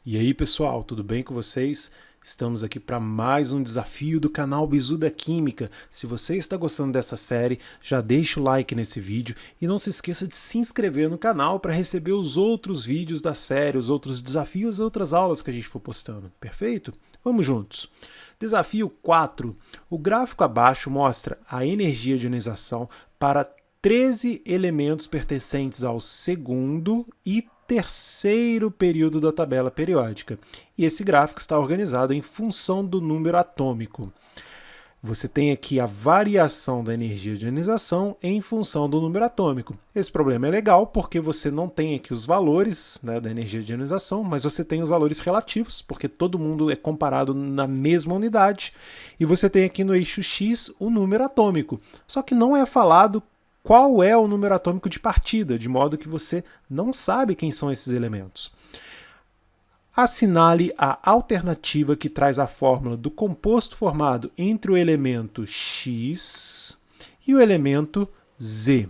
E aí pessoal, tudo bem com vocês? Estamos aqui para mais um desafio do canal Bizu da Química. Se você está gostando dessa série, já deixa o like nesse vídeo e não se esqueça de se inscrever no canal para receber os outros vídeos da série, os outros desafios e outras aulas que a gente for postando. Perfeito? Vamos juntos! Desafio 4. O gráfico abaixo mostra a energia de ionização para 13 elementos pertencentes ao segundo e terceiro período da tabela periódica. E esse gráfico está organizado em função do número atômico. Você tem aqui a variação da energia de ionização em função do número atômico. Esse problema é legal porque você não tem aqui os valores, né, da energia de ionização, mas você tem os valores relativos, porque todo mundo é comparado na mesma unidade. E você tem aqui no eixo X o número atômico. Só que não é falado qual é o número atômico de partida, de modo que você não sabe quem são esses elementos. Assinale a alternativa que traz a fórmula do composto formado entre o elemento X e o elemento Z.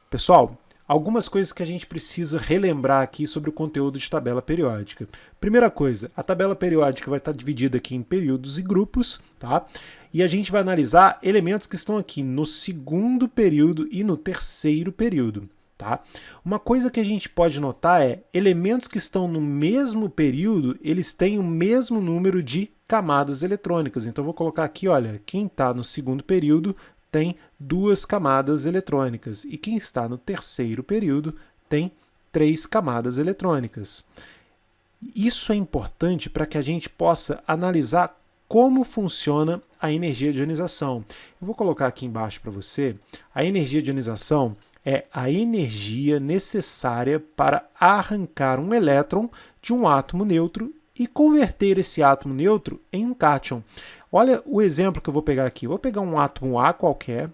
Pessoal, algumas coisas que a gente precisa relembrar aqui sobre o conteúdo de tabela periódica. Primeira coisa, a tabela periódica vai estar dividida aqui em períodos e grupos, tá? E a gente vai analisar elementos que estão aqui no segundo período e no terceiro período, tá? Uma coisa que a gente pode notar é, elementos que estão no mesmo período, eles têm o mesmo número de camadas eletrônicas. Então eu vou colocar aqui, olha, quem está no segundo período tem 2 camadas eletrônicas e quem está no terceiro período tem 3 camadas eletrônicas. Isso é importante para que a gente possa analisar como funciona a energia de ionização. Eu vou colocar aqui embaixo para você. A energia de ionização é a energia necessária para arrancar um elétron de um átomo neutro e converter esse átomo neutro em um cátion. Olha o exemplo que eu vou pegar aqui. Eu vou pegar um átomo A qualquer,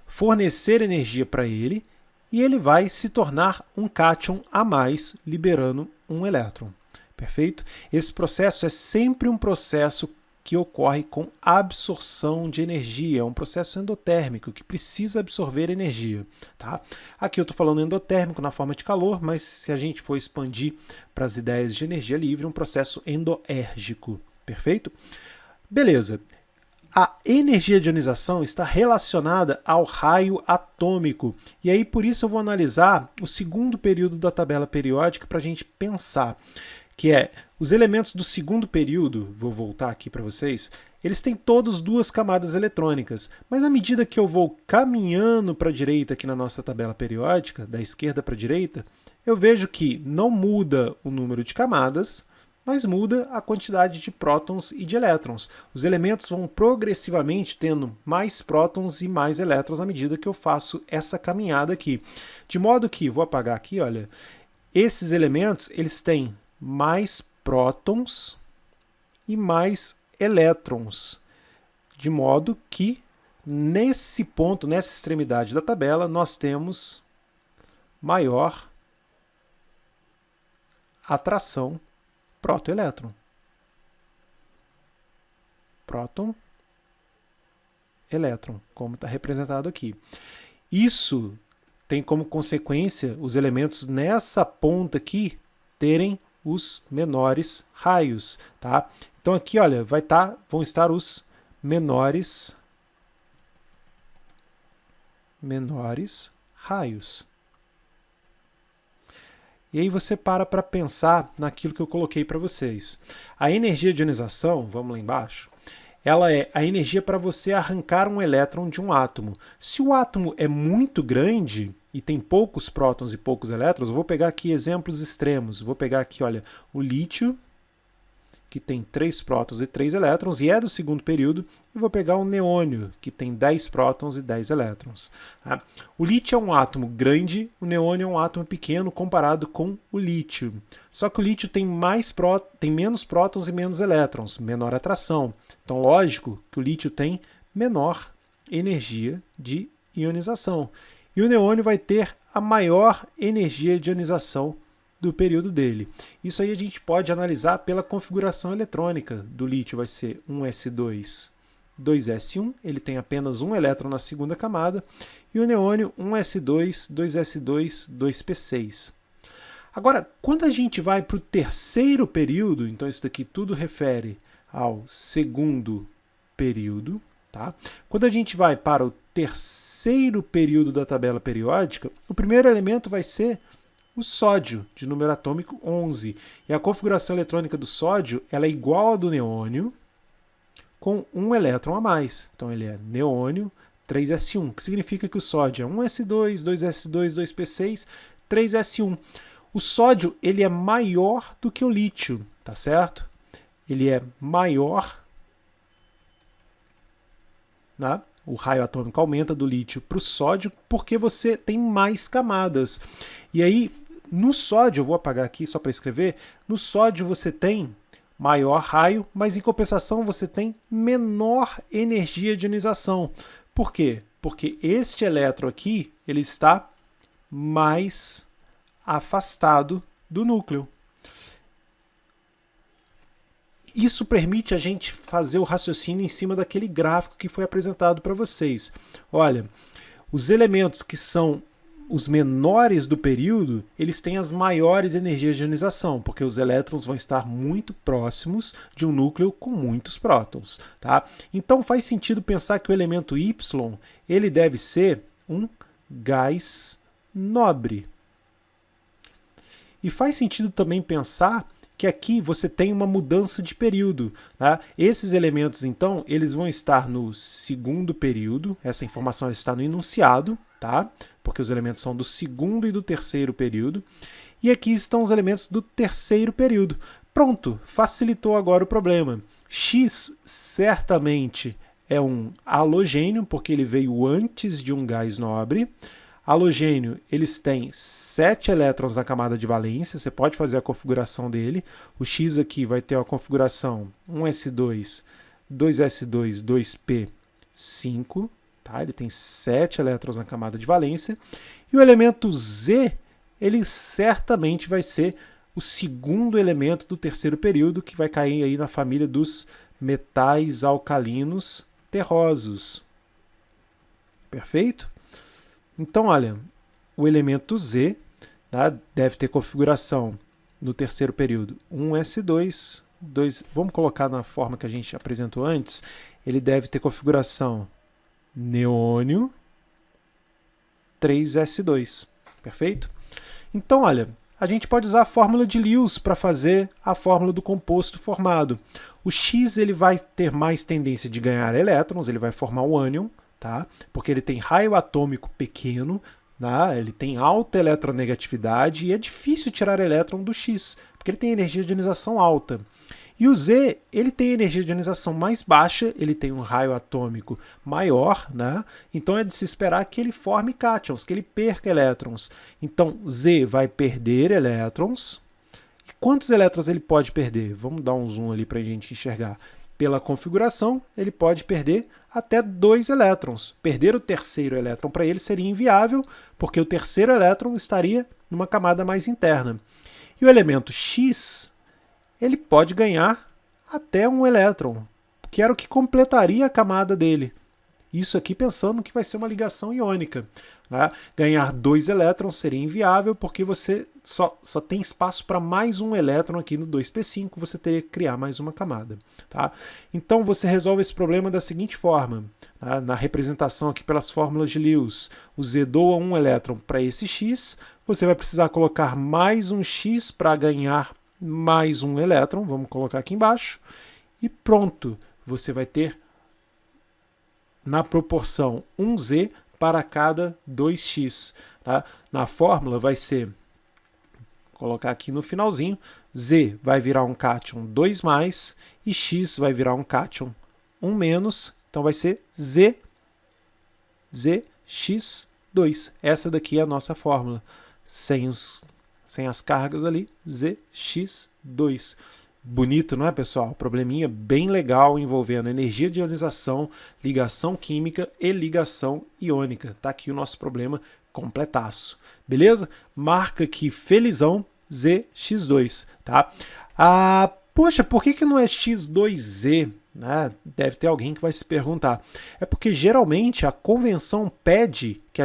fornecer energia para ele, e ele vai se tornar um cátion a mais, liberando um elétron. Perfeito? Esse processo é sempre um processo que ocorre com absorção de energia, é um processo endotérmico que precisa absorver energia. Tá? Aqui eu estou falando endotérmico na forma de calor, mas se a gente for expandir para as ideias de energia livre, é um processo endoérgico. Perfeito? Beleza. A energia de ionização está relacionada ao raio atômico. E aí, por isso, eu vou analisar o segundo período da tabela periódica para a gente pensar, que é os elementos do segundo período, vou voltar aqui para vocês, eles têm todos 2 camadas eletrônicas, mas à medida que eu vou caminhando para a direita aqui na nossa tabela periódica, da esquerda para a direita, eu vejo que não muda o número de camadas, mas muda a quantidade de prótons e de elétrons. Os elementos vão progressivamente tendo mais prótons e mais elétrons à medida que eu faço essa caminhada aqui. De modo que, vou apagar aqui, olha, esses elementos eles têm mais prótons e mais elétrons. De modo que, nesse ponto, nessa extremidade da tabela, nós temos maior atração próton-elétron. Próton, elétron, como está representado aqui. Isso tem como consequência os elementos nessa ponta aqui terem os menores raios. Tá? Então aqui, olha, vão estar os menores raios. E aí você para pensar naquilo que eu coloquei para vocês. A energia de ionização, vamos lá embaixo, ela é a energia para você arrancar um elétron de um átomo. Se o átomo é muito grande e tem poucos prótons e poucos elétrons, eu vou pegar aqui exemplos extremos. Vou pegar aqui, olha, o lítio, que tem 3 prótons e 3 elétrons, e é do segundo período, e vou pegar o neônio, que tem 10 prótons e 10 elétrons. Tá? O lítio é um átomo grande, o neônio é um átomo pequeno comparado com o lítio. Só que o lítio tem menos prótons e menos elétrons, menor atração. Então, lógico que o lítio tem menor energia de ionização. E o neônio vai ter a maior energia de ionização do período dele. Isso aí a gente pode analisar pela configuração eletrônica do lítio. Vai ser 1s2, 2s1, ele tem apenas um elétron na segunda camada, e o neônio 1s2, 2s2, 2p6. Agora, quando a gente vai para o terceiro período, então isso daqui tudo refere ao segundo período, tá? Quando a gente vai para o terceiro período da tabela periódica, o primeiro elemento vai ser o sódio, de número atômico 11. E a configuração eletrônica do sódio ela é igual à do neônio, com um elétron a mais. Então ele é neônio 3s1, que significa que o sódio é 1s2, 2s2, 2p6, 3s1. O sódio ele é maior do que o lítio, tá certo? Ele é maior, né? O raio atômico aumenta do lítio para o sódio porque você tem mais camadas. E aí, no sódio, eu vou apagar aqui só para escrever, no sódio você tem maior raio, mas em compensação você tem menor energia de ionização. Por quê? Porque este elétron aqui ele está mais afastado do núcleo. Isso permite a gente fazer o raciocínio em cima daquele gráfico que foi apresentado para vocês. Olha, os elementos que são os menores do período, eles têm as maiores energias de ionização, porque os elétrons vão estar muito próximos de um núcleo com muitos prótons, tá? Então faz sentido pensar que o elemento Y, ele deve ser um gás nobre. E faz sentido também pensar que aqui você tem uma mudança de período. Tá? Esses elementos, então, eles vão estar no segundo período, essa informação está no enunciado, tá? Porque os elementos são do segundo e do terceiro período, e aqui estão os elementos do terceiro período. Pronto, facilitou agora o problema. X certamente é um halogênio, porque ele veio antes de um gás nobre. Halogênio, eles têm 7 elétrons na camada de valência, você pode fazer a configuração dele. O X aqui vai ter a configuração 1s2, 2s2, 2p, 5. Tá? Ele tem 7 elétrons na camada de valência. E o elemento Z, ele certamente vai ser o segundo elemento do terceiro período, que vai cair aí na família dos metais alcalinos terrosos. Perfeito? Então, olha, o elemento Z, tá, deve ter configuração no terceiro período 1s2, 2, vamos colocar na forma que a gente apresentou antes, ele deve ter configuração neônio 3s2, perfeito? Então, olha, a gente pode usar a fórmula de Lewis para fazer a fórmula do composto formado. O X ele vai ter mais tendência de ganhar elétrons, ele vai formar o ânion, tá? Porque ele tem raio atômico pequeno, né? Ele tem alta eletronegatividade e é difícil tirar elétron do X, porque ele tem energia de ionização alta. E o Z, ele tem energia de ionização mais baixa, ele tem um raio atômico maior, né? Então é de se esperar que ele forme cátions, que ele perca elétrons. Então Z vai perder elétrons. E quantos elétrons ele pode perder? Vamos dar um zoom ali para a gente enxergar. Pela configuração, ele pode perder até 2 elétrons. Perder o terceiro elétron para ele seria inviável, porque o terceiro elétron estaria numa camada mais interna. E o elemento X, ele pode ganhar até 1 elétron, que era o que completaria a camada dele. Isso aqui pensando que vai ser uma ligação iônica. Né? Ganhar 2 elétrons seria inviável, porque você só tem espaço para mais um elétron aqui no 2p5, você teria que criar mais uma camada. Tá? Então você resolve esse problema da seguinte forma. Tá? Na representação aqui pelas fórmulas de Lewis, o Z doa 1 elétron para esse X, você vai precisar colocar mais um X para ganhar mais um elétron, vamos colocar aqui embaixo, e pronto, você vai ter na proporção 1Z para cada 2x. Tá? Na fórmula vai ser, vou colocar aqui no finalzinho, Z vai virar um cátion 2+, e X vai virar um cátion 1-, então vai ser ZX2. Essa daqui é a nossa fórmula, sem as cargas ali, ZX2. Bonito, não é, pessoal? Probleminha bem legal envolvendo energia de ionização, ligação química e ligação iônica. Tá aqui o nosso problema completaço. Beleza? Marca aqui felizão ZX2, tá? Poxa, por que não é X2Z? Né? Deve ter alguém que vai se perguntar. É porque geralmente a convenção pede que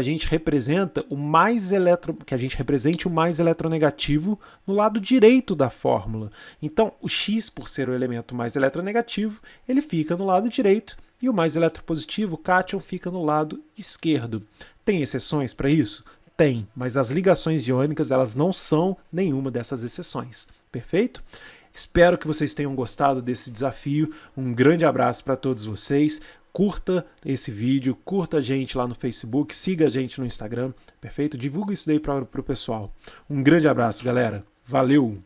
que a gente represente o mais eletronegativo no lado direito da fórmula. Então, o X, por ser o elemento mais eletronegativo, ele fica no lado direito, e o mais eletropositivo, o cátion, fica no lado esquerdo. Tem exceções para isso? Tem, mas as ligações iônicas elas não são nenhuma dessas exceções. Perfeito? Espero que vocês tenham gostado desse desafio. Um grande abraço para todos vocês. Curta esse vídeo, curta a gente lá no Facebook, siga a gente no Instagram, perfeito? Divulga isso daí para o pessoal. Um grande abraço, galera. Valeu!